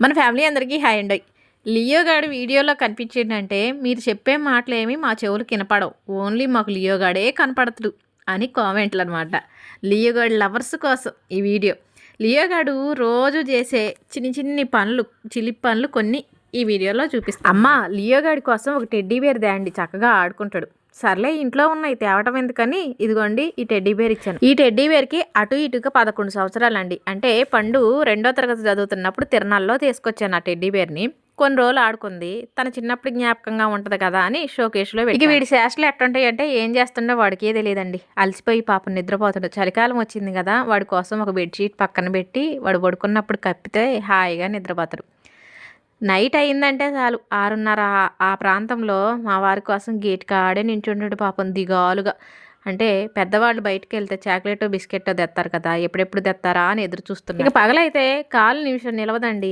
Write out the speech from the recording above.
మన ఫ్యామిలీ అందరికీ హాయ్ అండి. లియో గాడు వీడియోలో కనిపించిందంటే మీరు చెప్పే మాటలేమి మా చెవులకు వినపడవు, ఓన్లీ మాకు లియో గాడే కనపడతాడు అని కామెంట్లు అనమాట. లియో గాడి లవర్స్ కోసం ఈ వీడియో. లియో గాడు రోజు చేసే చిన్ని పనులు, చిలిపి పనులు కొన్ని ఈ వీడియోలో చూపిస్తాను. అమ్మ, లియో గాడి కోసం ఒక టెడ్డీ బేర్ తేండి, చక్కగా ఆడుకుంటాడు. సర్లే ఇంట్లో ఉన్నాయి తేవటం ఎందుకని ఇదిగోండి ఈ టెడ్డీ బేర్ ఇచ్చాను. ఈ టెడ్డీ బేర్కి అటు ఇటుగా 11 సంవత్సరాలండి. అంటే పండు 2వ తరగతి చదువుతున్నప్పుడు తిరణాల్లో తీసుకొచ్చాను ఆ టెడ్డీ బేర్ని. కొన్ని రోజులు ఆడుకుంది, తన చిన్నప్పుడు జ్ఞాపకంగా ఉంటుంది కదా అని షోకేష్లో పెట్టి. వీడి శాస్త్రాలు ఎట్టుంటాయి అంటే ఏం చేస్తుండో వాడికే తెలియదండి. అలసిపోయి పాపం నిద్రపోతాడు. చలికాలం వచ్చింది కదా, వాడి కోసం ఒక బెడ్షీట్ పక్కన పెట్టి వాడు పడుకున్నప్పుడు కప్పితే హాయిగా నిద్రపోతాడు. నైట్ అయిందంటే చాలు 6:30 ఆ ప్రాంతంలో మా వారి కోసం గేట్ కాడే నించుంటాడు పాపం దిగాలుగా. అంటే పెద్దవాళ్ళు బయటకు వెళ్తే చాక్లెట్ బిస్కెట్ తెస్తారు కదా, ఎప్పుడెప్పుడు తెస్తారా అని ఎదురు చూస్తున్నారు. ఇక పగలైతే కాలు నిమిషం నిలవదండి.